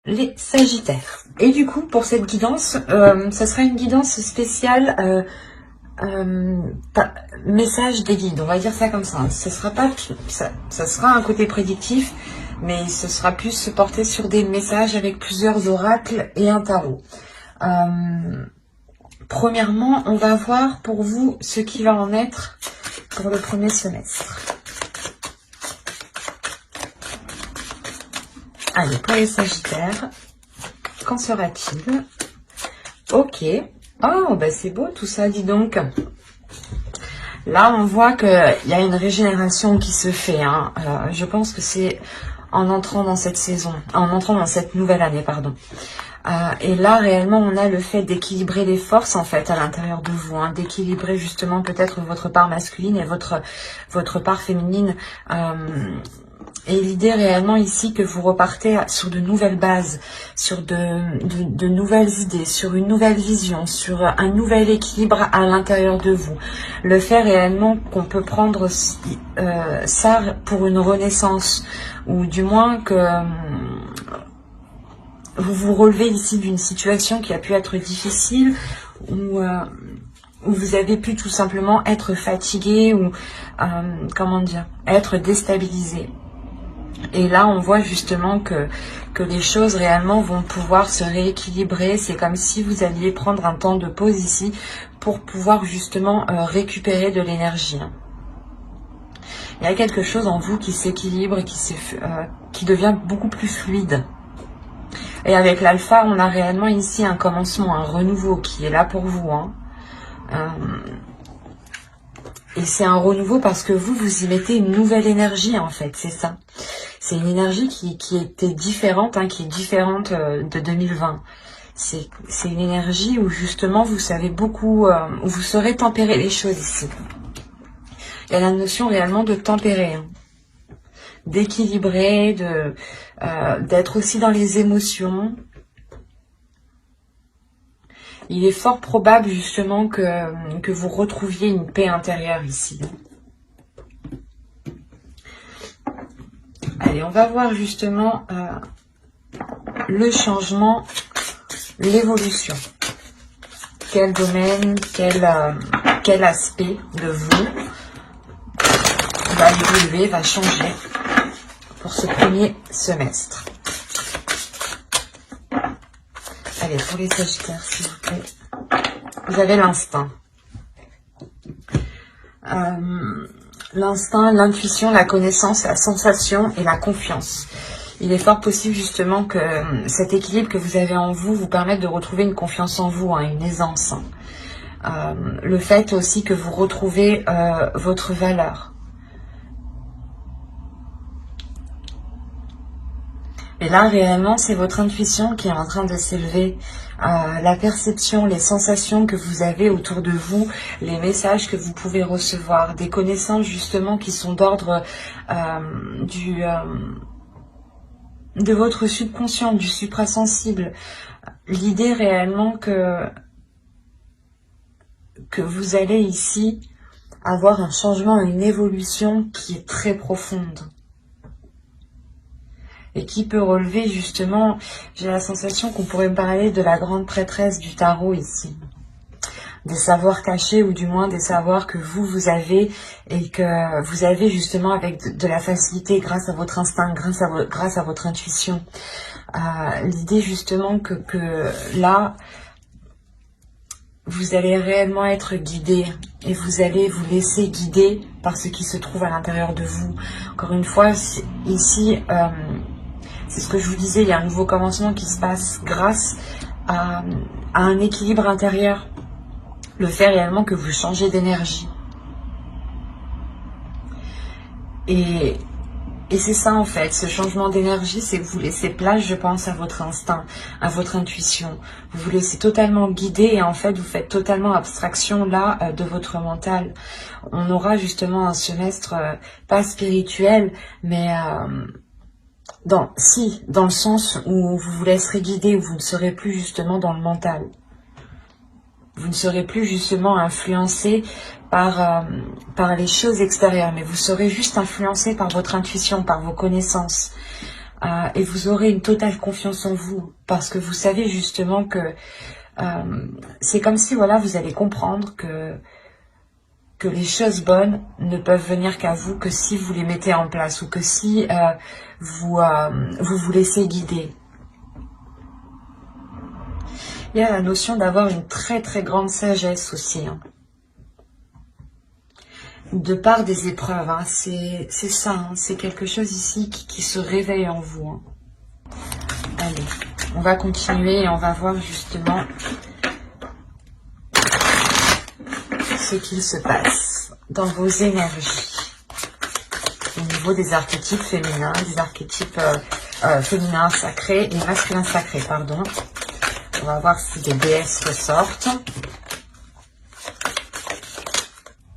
les Sagittaires. Et du coup, pour cette guidance, ça sera une guidance spéciale message des guides, on va dire ça comme ça. Ce sera pas, ça sera un côté prédictif, mais ce sera plus porté sur des messages avec plusieurs oracles et un tarot. Premièrement, on va voir pour vous ce qui va en être pour le premier semestre. Allez, pour les Sagittaires, qu'en sera-t-il? Ok. Oh, bah c'est beau tout ça, dis donc. Là, on voit qu'il y a une régénération qui se fait. Hein. Je pense que c'est en entrant dans cette saison, en entrant dans cette nouvelle année, pardon. Et là, réellement, on a le fait d'équilibrer les forces, en fait, à l'intérieur de vous. Hein, d'équilibrer, justement, peut-être votre part masculine et votre part féminine. Et l'idée réellement ici que vous repartez sur de nouvelles bases, sur de nouvelles idées, sur une nouvelle vision, sur un nouvel équilibre à l'intérieur de vous. Le fait réellement qu'on peut prendre ça pour une renaissance, ou du moins que vous vous relevez ici d'une situation qui a pu être difficile, ou où vous avez pu tout simplement être fatigué, ou comment dire, être déstabilisé. Et là, on voit justement que les choses réellement vont pouvoir se rééquilibrer. C'est comme si vous alliez prendre un temps de pause ici pour pouvoir justement récupérer de l'énergie. Il y a quelque chose en vous qui s'équilibre et qui devient beaucoup plus fluide. Et avec l'alpha, on a réellement ici un commencement, un renouveau qui est là pour vous. Hein. Et c'est un renouveau parce que vous y mettez une nouvelle énergie en fait, c'est ça. C'est une énergie qui était différente, hein, qui est différente de 2020. C'est une énergie où justement vous savez beaucoup, où vous saurez tempérer les choses ici. Il y a la notion réellement de tempérer, hein, d'équilibrer, d'être aussi dans les émotions. Il est fort probable justement que vous retrouviez une paix intérieure ici. Allez, on va voir justement le changement, l'évolution. Quel domaine, quel aspect de vous va évoluer, va changer pour ce premier semestre. Allez, pour les Sagittaires, s'il vous plaît. Vous avez l'instinct. L'instinct, l'intuition, la connaissance, la sensation et la confiance. Il est fort possible justement que cet équilibre que vous avez en vous vous permette de retrouver une confiance en vous, hein, une aisance. Le fait aussi que vous retrouvez votre valeur. Et là, réellement, c'est votre intuition qui est en train de s'élever. La perception, les sensations que vous avez autour de vous, les messages que vous pouvez recevoir, des connaissances justement qui sont d'ordre de votre subconscient, du suprasensible. L'idée réellement que vous allez ici avoir un changement, une évolution qui est très profonde. Et qui peut relever justement, j'ai la sensation qu'on pourrait me parler de la grande prêtresse du tarot ici. Des savoirs cachés, ou du moins des savoirs que vous avez, et que vous avez justement avec de la facilité grâce à votre instinct, grâce à votre intuition. L'idée justement que là, vous allez réellement être guidé, et vous allez vous laisser guider par ce qui se trouve à l'intérieur de vous. Encore une fois, ici... c'est ce que je vous disais, il y a un nouveau commencement qui se passe grâce à un équilibre intérieur. Le fait réellement que vous changez d'énergie. Et c'est ça en fait, ce changement d'énergie, c'est que vous laissez place, je pense, à votre instinct, à votre intuition. Vous vous laissez totalement guider et en fait, vous faites totalement abstraction là de votre mental. On aura justement un semestre pas spirituel, mais... dans le sens où vous vous laisserez guider, où vous ne serez plus justement dans le mental. Vous ne serez plus justement influencé par les choses extérieures, mais vous serez juste influencé par votre intuition, par vos connaissances. et vous aurez une totale confiance en vous parce que vous savez justement que c'est comme si voilà, vous allez comprendre que les choses bonnes ne peuvent venir qu'à vous que si vous les mettez en place ou que si vous vous laissez guider. Il y a la notion d'avoir une très très grande sagesse aussi. Hein. De part des épreuves, hein. C'est ça, hein. C'est quelque chose ici qui se réveille en vous. Hein. Allez, on va continuer et on va voir justement ce qu'il se passe dans vos énergies au niveau des archétypes féminins, des archétypes féminins sacrés et masculins sacrés, pardon. On va voir si des déesses ressortent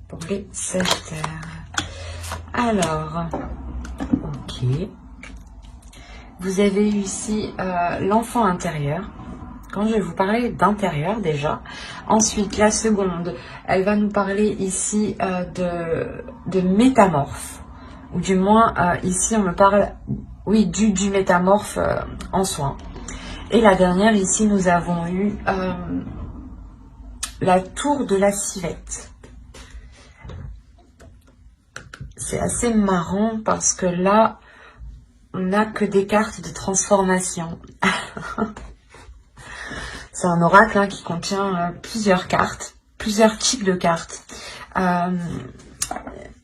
pour les Sagittaires. Alors, ok. Vous avez eu ici l'enfant intérieur. Quand je vais vous parler d'intérieur déjà. Ensuite, la seconde, elle va nous parler ici de métamorphe. Ou du moins, ici, on me parle, oui, du métamorphe en soi. Et la dernière, ici, nous avons eu la tour de la civette. C'est assez marrant parce que là, on n'a que des cartes de transformation. C'est un oracle hein, qui contient plusieurs cartes, plusieurs types de cartes.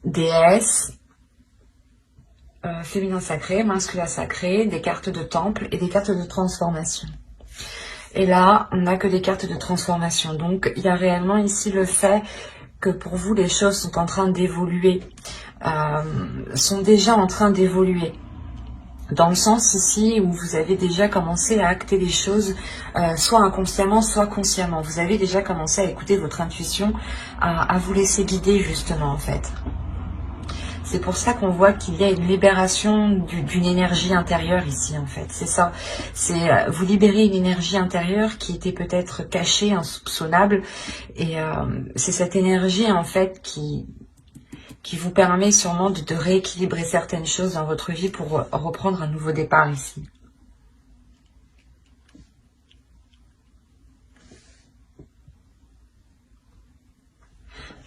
Déesse, féminin sacré, masculin sacré, des cartes de temple et des cartes de transformation. Et là, on n'a que des cartes de transformation. Donc, il y a réellement ici le fait que pour vous, les choses sont en train d'évoluer, sont déjà en train d'évoluer. Dans le sens ici où vous avez déjà commencé à acter les choses, soit inconsciemment, soit consciemment. Vous avez déjà commencé à écouter votre intuition, à vous laisser guider justement en fait. C'est pour ça qu'on voit qu'il y a une libération d'une énergie intérieure ici en fait. C'est ça. C'est vous libérez une énergie intérieure qui était peut-être cachée, insoupçonnable. Et c'est cette énergie en fait qui vous permet sûrement de rééquilibrer certaines choses dans votre vie pour reprendre un nouveau départ ici.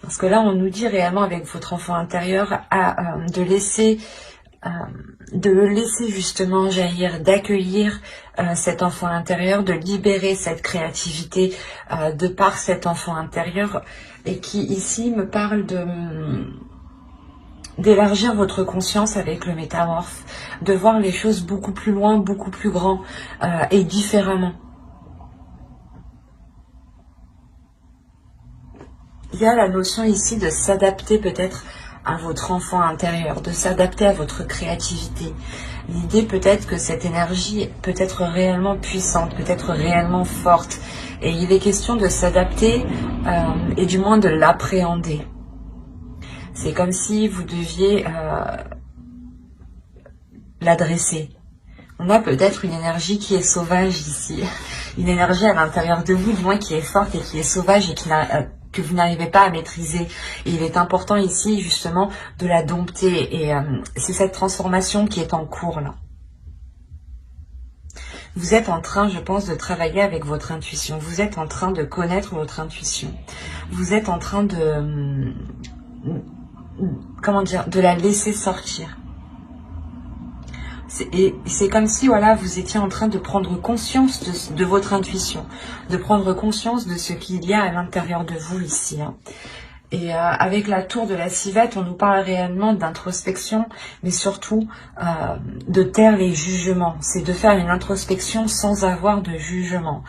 Parce que là, on nous dit réellement avec votre enfant intérieur de laisser justement jaillir, d'accueillir cet enfant intérieur, de libérer cette créativité de par cet enfant intérieur et qui ici me parle d'élargir votre conscience avec le métamorphe, de voir les choses beaucoup plus loin, beaucoup plus grand et différemment. Il y a la notion ici de s'adapter peut-être à votre enfant intérieur, de s'adapter à votre créativité. L'idée peut-être que cette énergie peut être réellement puissante, peut être réellement forte. Et il est question de s'adapter et du moins de l'appréhender. C'est comme si vous deviez l'adresser. On a peut-être une énergie qui est sauvage ici. Une énergie à l'intérieur de vous, du moins qui est forte et qui est sauvage et que vous n'arrivez pas à maîtriser. Et il est important ici, justement, de la dompter. Et c'est cette transformation qui est en cours, là. Vous êtes en train, je pense, de travailler avec votre intuition. Vous êtes en train de connaître votre intuition. Vous êtes en train de... comment dire, de la laisser sortir. C'est comme si voilà, vous étiez en train de prendre conscience de votre intuition, de prendre conscience de ce qu'il y a à l'intérieur de vous ici. Hein. Et avec la tour de la civette, on nous parle réellement d'introspection, mais surtout de taire les jugements. C'est de faire une introspection sans avoir de jugement.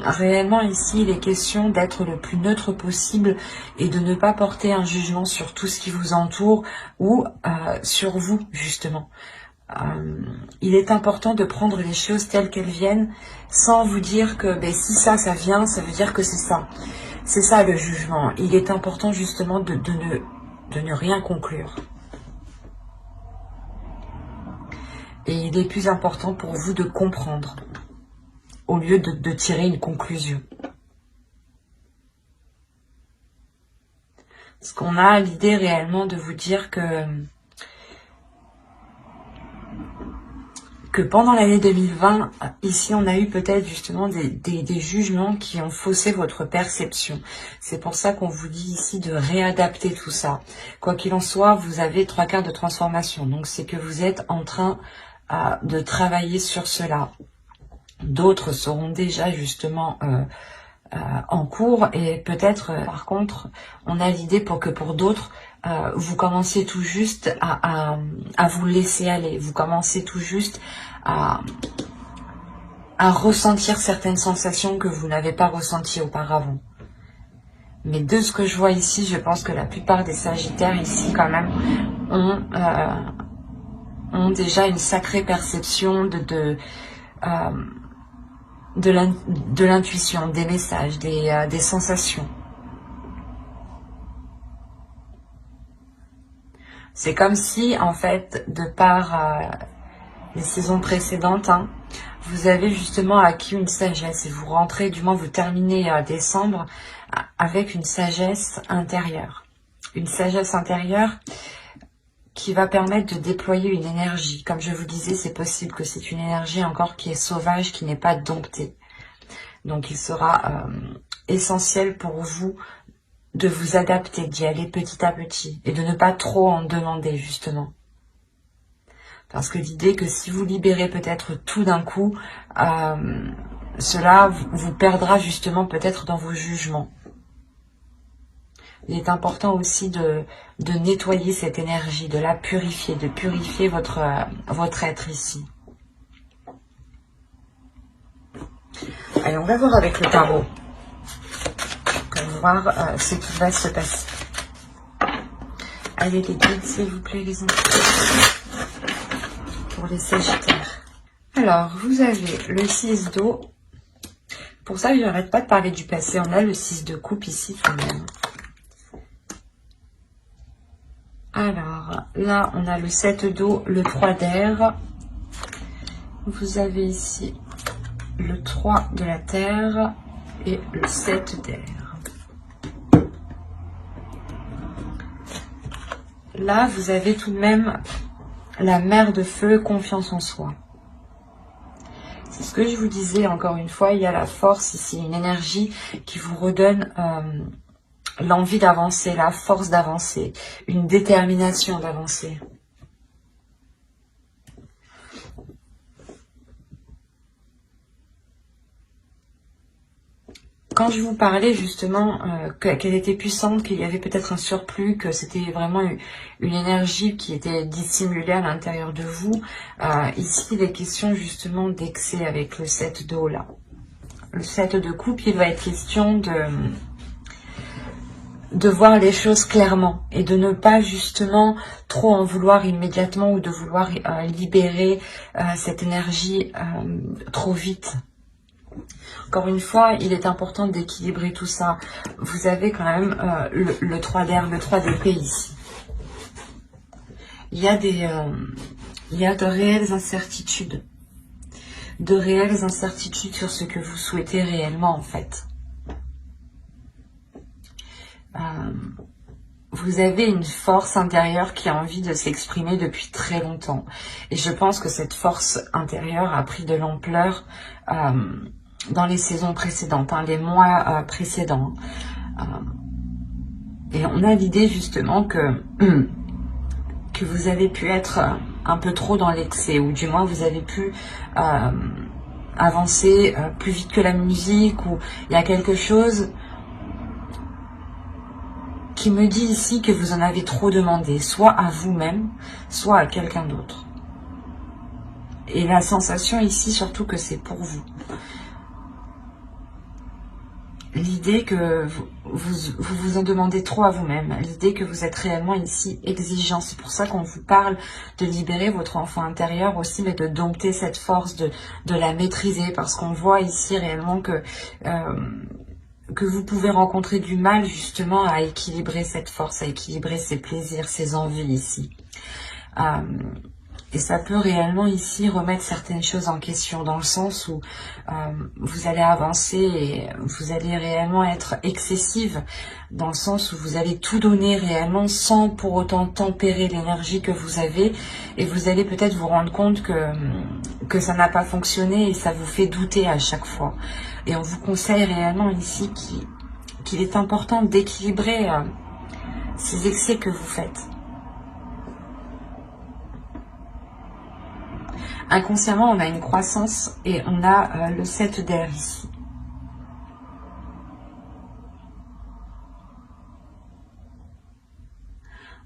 Réellement ici, il est question d'être le plus neutre possible et de ne pas porter un jugement sur tout ce qui vous entoure ou sur vous justement. Il est important de prendre les choses telles qu'elles viennent sans vous dire que si ça vient, ça veut dire que c'est ça. C'est ça le jugement. Il est important justement de ne rien conclure. Et il est plus important pour vous de comprendre au lieu de tirer une conclusion. Parce qu'on a l'idée réellement de vous dire que que pendant l'année 2020, ici on a eu peut-être justement des jugements qui ont faussé votre perception. C'est pour ça qu'on vous dit ici de réadapter tout ça. Quoi qu'il en soit, vous avez 3/4 de transformation. Donc c'est que vous êtes en train de travailler sur cela. D'autres seront déjà justement en cours et peut-être par contre on a l'idée pour d'autres vous commencez tout juste à vous laisser aller, vous commencez tout juste à ressentir certaines sensations que vous n'avez pas ressenties auparavant. Mais de ce que je vois ici, je pense que la plupart des Sagittaires ici quand même ont déjà une sacrée perception de l'intuition, des messages, des sensations. C'est comme si, en fait, de par les saisons précédentes, vous avez justement acquis une sagesse et vous rentrez, du moins vous terminez décembre avec une sagesse intérieure. Une sagesse intérieure qui va permettre de déployer une énergie. Comme je vous disais, c'est possible que c'est une énergie encore qui est sauvage, qui n'est pas domptée. Donc il sera essentiel pour vous de vous adapter, d'y aller petit à petit et de ne pas trop en demander justement. Parce que l'idée que si vous libérez peut-être tout d'un coup, cela vous perdra justement peut-être dans vos jugements. Il est important aussi de nettoyer cette énergie, de la purifier, de purifier votre être ici. Allez, on va voir avec le tarot. Pour voir ce qui va se passer. Allez les guides, s'il vous plaît, les enfants. Pour les Sagittaires. Alors, vous avez le 6 d'eau. Pour ça, je n'arrête pas de parler du passé. On a le 6 de coupe ici tout de même. Alors, là, on a le 7 d'eau, le 3 d'air. Vous avez ici le 3 de la terre et le 7 d'air. Là, vous avez tout de même la mer de feu, confiance en soi. C'est ce que je vous disais, encore une fois, il y a la force ici, une énergie qui vous redonne l'envie d'avancer, la force d'avancer, une détermination d'avancer. Quand je vous parlais justement qu'elle était puissante, qu'il y avait peut-être un surplus, que c'était vraiment une énergie qui était dissimulée à l'intérieur de vous, ici il est question justement d'excès avec le 7 d'eau là. Le 7 de coupe, il va être question de voir les choses clairement et de ne pas justement trop en vouloir immédiatement ou de vouloir libérer cette énergie trop vite. Encore une fois, il est important d'équilibrer tout ça. Vous avez quand même le 3 d'air, le 3 d'épée ici. Il y a de réelles incertitudes. De réelles incertitudes sur ce que vous souhaitez réellement en fait. Vous avez une force intérieure qui a envie de s'exprimer depuis très longtemps. Et je pense que cette force intérieure a pris de l'ampleur dans les saisons précédentes, les mois précédents. Et on a l'idée justement que vous avez pu être un peu trop dans l'excès, ou du moins vous avez pu avancer plus vite que la musique, ou il y a quelque chose qui me dit ici que vous en avez trop demandé, soit à vous-même, soit à quelqu'un d'autre. Et la sensation ici, surtout que c'est pour vous. L'idée que vous en demandez trop à vous-même, l'idée que vous êtes réellement ici exigeant. C'est pour ça qu'on vous parle de libérer votre enfant intérieur aussi, mais de dompter cette force, de la maîtriser, parce qu'on voit ici réellement que vous pouvez rencontrer du mal justement à équilibrer cette force, à équilibrer ses plaisirs, ses envies ici. Et ça peut réellement ici remettre certaines choses en question, dans le sens où vous allez avancer et vous allez réellement être excessive, dans le sens où vous allez tout donner réellement sans pour autant tempérer l'énergie que vous avez, et vous allez peut-être vous rendre compte que que ça n'a pas fonctionné et ça vous fait douter à chaque fois. Et on vous conseille réellement ici qu'il est important d'équilibrer ces excès que vous faites. Inconsciemment, on a une croissance et on a le 7 d'air ici.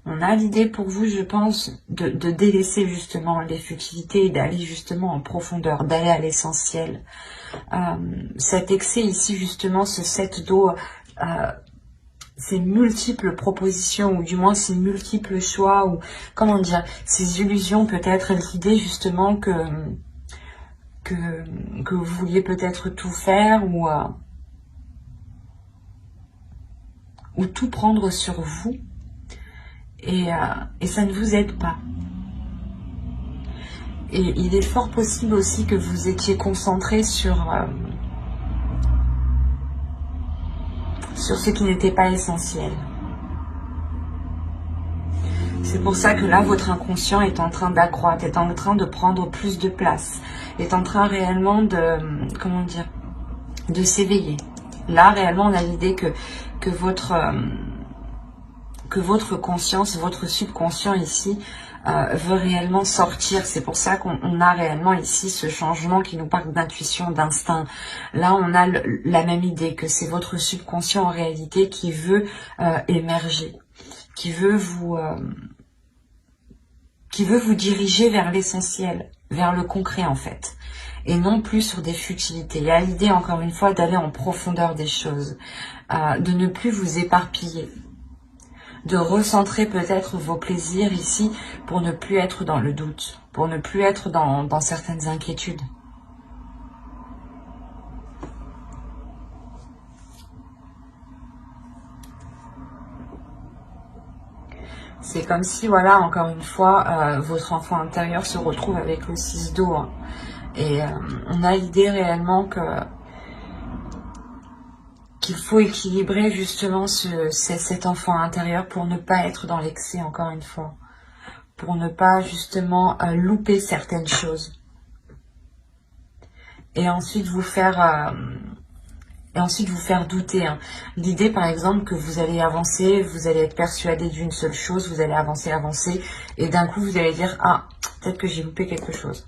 On a l'idée pour vous, je pense, de délaisser justement les futilités et d'aller justement en profondeur, d'aller à l'essentiel. Cet excès ici, justement, ce 7 d'eau, ces multiples propositions, ou du moins ces multiples choix, ou comment dire, ces illusions, peut-être l'idée justement que vous vouliez peut-être tout faire, ou tout prendre sur vous. Et ça ne vous aide pas. Et il est fort possible aussi que vous étiez concentré sur ce qui n'était pas essentiel. C'est pour ça que là, votre inconscient est en train d'accroître, est en train de prendre plus de place, est en train réellement de, comment dire, de s'éveiller. Là, réellement, on a l'idée que votre conscience, votre subconscient ici veut réellement sortir. C'est pour ça qu'on a réellement ici ce changement qui nous parle d'intuition, d'instinct. Là, on a la même idée que c'est votre subconscient en réalité qui veut émerger, qui veut vous diriger vers l'essentiel, vers le concret en fait, et non plus sur des futilités. Il y a l'idée encore une fois d'aller en profondeur des choses, de ne plus vous éparpiller, de recentrer peut-être vos plaisirs ici pour ne plus être dans le doute, pour ne plus être dans certaines inquiétudes. C'est comme si, voilà, encore une fois, votre enfant intérieur se retrouve avec le 6 d'eau. Hein. Et on a l'idée réellement qu'il faut équilibrer justement cet enfant intérieur pour ne pas être dans l'excès, encore une fois. Pour ne pas justement louper certaines choses. Et ensuite vous faire douter. Hein. L'idée, par exemple, que vous allez avancer, vous allez être persuadé d'une seule chose, vous allez avancer, et d'un coup, vous allez dire, ah, peut-être que j'ai loupé quelque chose.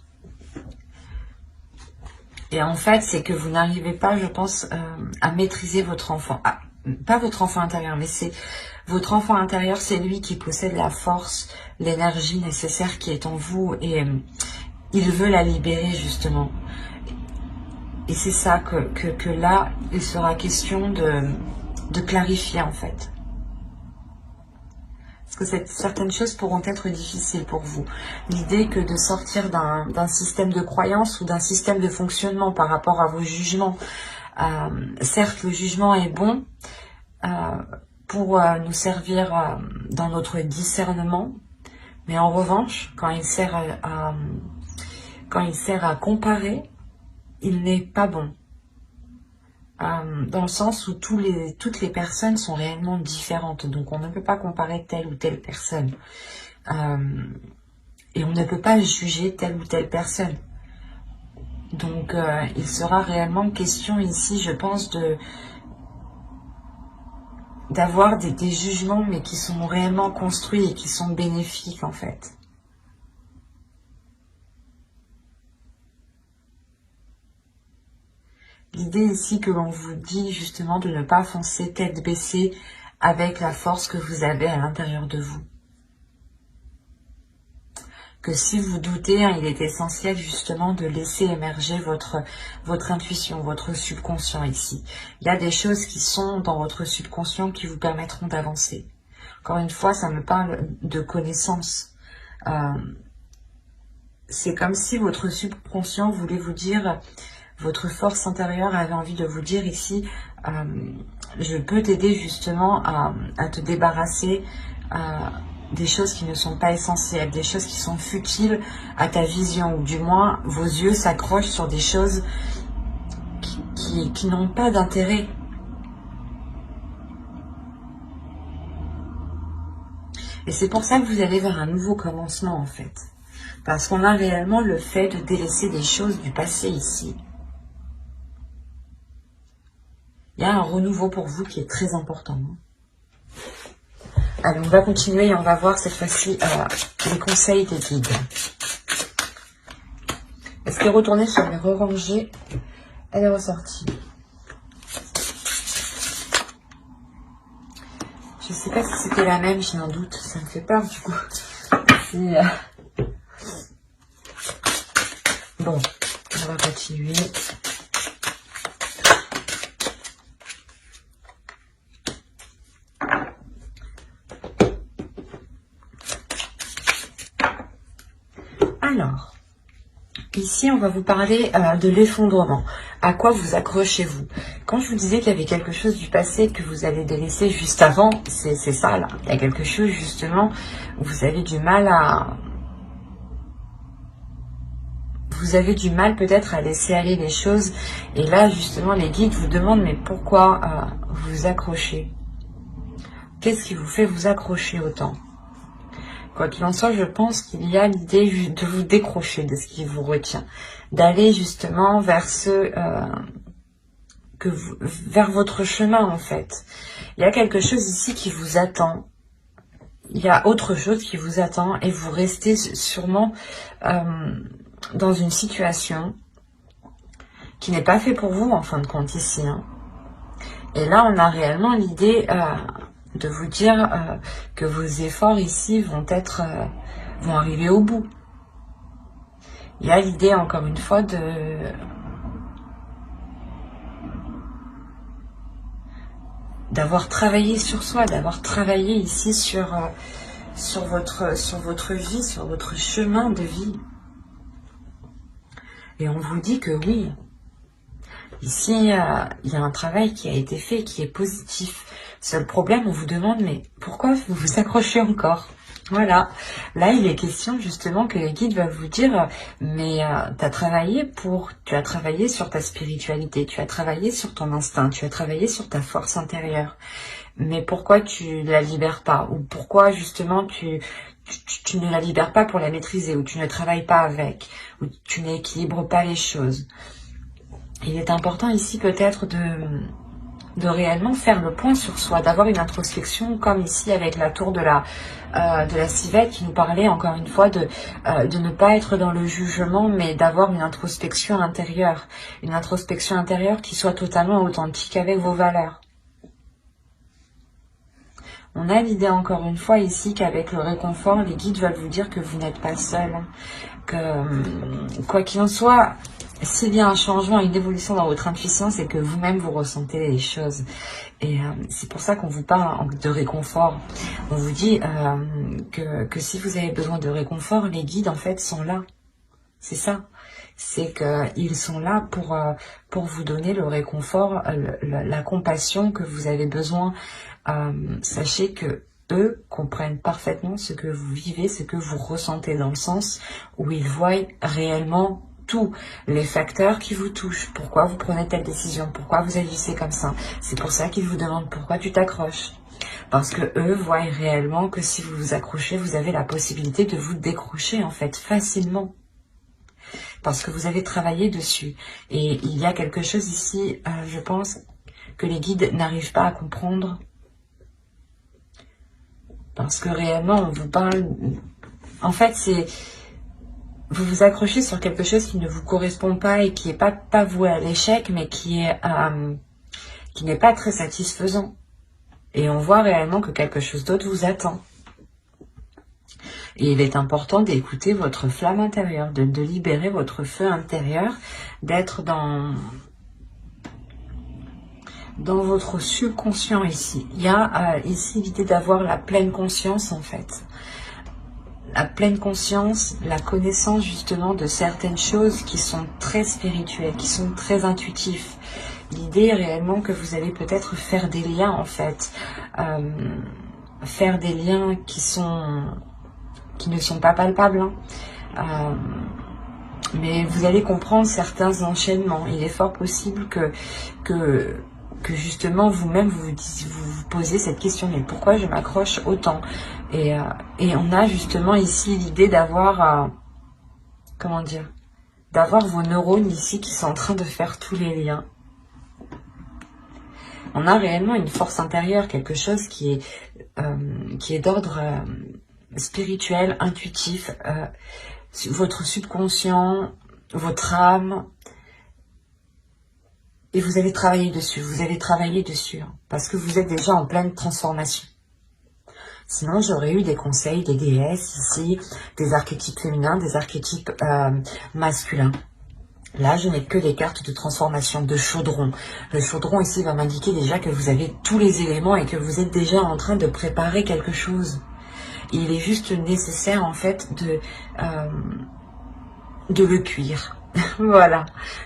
Et en fait, c'est que vous n'arrivez pas, je pense, à maîtriser votre enfant. Ah, pas votre enfant intérieur, mais c'est votre enfant intérieur, c'est lui qui possède la force, l'énergie nécessaire qui est en vous, et il veut la libérer, justement. Et c'est ça que là, il sera question de clarifier en fait. Parce que certaines choses pourront être difficiles pour vous. L'idée que de sortir d'un système de croyance ou d'un système de fonctionnement par rapport à vos jugements. Certes, le jugement est bon pour nous servir dans notre discernement, mais en revanche, quand il sert à comparer, il n'est pas bon. Dans le sens où toutes les personnes sont réellement différentes. Donc on ne peut pas comparer telle ou telle personne. Et on ne peut pas juger telle ou telle personne. Donc il sera réellement question ici, je pense, d'avoir des jugements, mais qui sont réellement construits et qui sont bénéfiques en fait. L'idée ici que l'on vous dit justement de ne pas foncer tête baissée avec la force que vous avez à l'intérieur de vous. Que si vous doutez, hein, il est essentiel justement de laisser émerger votre intuition, votre subconscient ici. Il y a des choses qui sont dans votre subconscient qui vous permettront d'avancer. Encore une fois, ça me parle de connaissance. C'est comme si votre subconscient voulait vous dire... Votre force intérieure avait envie de vous dire ici, je peux t'aider justement à te débarrasser des choses qui ne sont pas essentielles, des choses qui sont futiles à ta vision, ou du moins vos yeux s'accrochent sur des choses qui n'ont pas d'intérêt. Et c'est pour ça que vous allez vers un nouveau commencement en fait. Parce qu'on a réellement le fait de délaisser des choses du passé ici. Il y a un renouveau pour vous qui est très important. Allez, on va continuer et on va voir cette fois-ci les conseils des guides. Est-ce qu'elle est retournée sur les re-rangées? Elle est ressortie. Je ne sais pas si c'était la même, j'ai un doute. Ça me fait peur du coup. Bon, on va continuer. Alors, ici, on va vous parler de l'effondrement. À quoi vous accrochez-vous? Quand je vous disais qu'il y avait quelque chose du passé que vous avez délaissé juste avant, c'est ça là. Il y a quelque chose justement où vous avez du mal à... Vous avez du mal peut-être à laisser aller les choses. Et là, justement, les guides vous demandent, mais pourquoi vous vous accrochez? Qu'est-ce qui vous fait vous accrocher autant? Quoi qu'il en soit, je pense qu'il y a l'idée de vous décrocher de ce qui vous retient. D'aller justement vers vers votre chemin en fait. Il y a quelque chose ici qui vous attend. Il y a autre chose qui vous attend et vous restez sûrement dans une situation qui n'est pas faite pour vous en fin de compte ici. Hein. Et là, on a réellement l'idée de vous dire que vos efforts ici vont arriver au bout. Il y a l'idée encore une fois d'avoir travaillé sur soi, d'avoir travaillé ici sur votre vie, sur votre chemin de vie. Et on vous dit que oui, ici, il y a un travail qui a été fait, qui est positif. Seul problème, on vous demande, mais pourquoi vous vous accrochez encore? Voilà. Là, il est question justement que les guides veulent vous dire, mais tu as travaillé sur ta spiritualité, tu as travaillé sur ton instinct, tu as travaillé sur ta force intérieure. Mais pourquoi tu ne la libères pas? Ou pourquoi justement tu ne la libères pas pour la maîtriser? Ou tu ne travailles pas avec? Ou tu n'équilibres pas les choses? Il est important ici peut-être de réellement faire le point sur soi, d'avoir une introspection comme ici avec la tour de la civette qui nous parlait encore une fois de ne pas être dans le jugement mais d'avoir une introspection intérieure qui soit totalement authentique avec vos valeurs. On a l'idée encore une fois ici qu'avec le réconfort, les guides veulent vous dire que vous n'êtes pas seul, que quoi qu'il en soit, s'il y a un changement, une évolution dans votre intuition, c'est que vous-même vous ressentez les choses. Et c'est pour ça qu'on vous parle de réconfort. On vous dit que si vous avez besoin de réconfort, les guides en fait sont là. C'est ça. C'est qu'ils sont là pour vous donner le réconfort, la compassion que vous avez besoin. Sachez que eux comprennent parfaitement ce que vous vivez, ce que vous ressentez, dans le sens où ils voient réellement tous les facteurs qui vous touchent. Pourquoi vous prenez telle décision? Pourquoi vous agissez comme ça? C'est pour ça qu'ils vous demandent pourquoi tu t'accroches. Parce que eux voient réellement que si vous vous accrochez, vous avez la possibilité de vous décrocher en fait facilement. Parce que vous avez travaillé dessus. Et il y a quelque chose ici, je pense, que les guides n'arrivent pas à comprendre. Parce que réellement, on vous parle... En fait, c'est... Vous vous accrochez sur quelque chose qui ne vous correspond pas et qui n'est pas voué à l'échec, mais qui n'est pas très satisfaisant. Et on voit réellement que quelque chose d'autre vous attend. Et il est important d'écouter votre flamme intérieure, de libérer votre feu intérieur, d'être dans votre subconscient ici. Il y a ici l'idée d'avoir la pleine conscience en fait. La pleine conscience, la connaissance justement de certaines choses qui sont très spirituelles, qui sont très intuitives. L'idée est réellement que vous allez peut-être faire des liens en fait. Faire des liens qui ne sont pas palpables. Hein. Mais vous allez comprendre certains enchaînements. Il est fort possible que justement vous-même vous posez cette question, mais pourquoi je m'accroche autant? Et on a justement ici l'idée d'avoir comment dire, d'avoir vos neurones ici qui sont en train de faire tous les liens. On a réellement une force intérieure, quelque chose qui est d'ordre spirituel, intuitif, votre subconscient, votre âme. Et vous allez travailler dessus, hein, parce que vous êtes déjà en pleine transformation. Sinon, j'aurais eu des conseils des déesses ici, des archétypes féminins, des archétypes masculins. Là, je n'ai que des cartes de transformation, de chaudron. Le chaudron ici va m'indiquer déjà que vous avez tous les éléments et que vous êtes déjà en train de préparer quelque chose. Il est juste nécessaire, en fait, de le cuire. Voilà,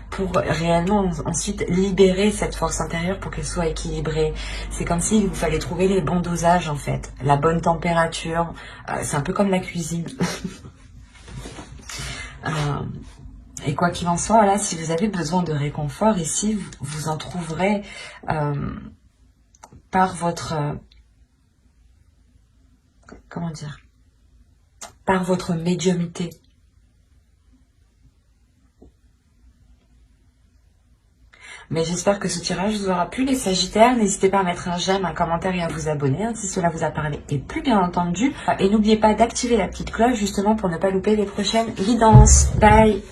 pour réellement ensuite libérer cette force intérieure pour qu'elle soit équilibrée. C'est comme s'il vous fallait trouver les bons dosages en fait, la bonne température. C'est un peu comme la cuisine. Et quoi qu'il en soit, là, si vous avez besoin de réconfort ici, vous en trouverez par votre... comment dire, par votre médiumnité. Mais j'espère que ce tirage vous aura plu, les Sagittaires. N'hésitez pas à mettre un j'aime, un commentaire et à vous abonner hein, si cela vous a parlé. Et plus bien entendu. Et n'oubliez pas d'activer la petite cloche justement pour ne pas louper les prochaines guidances. Bye!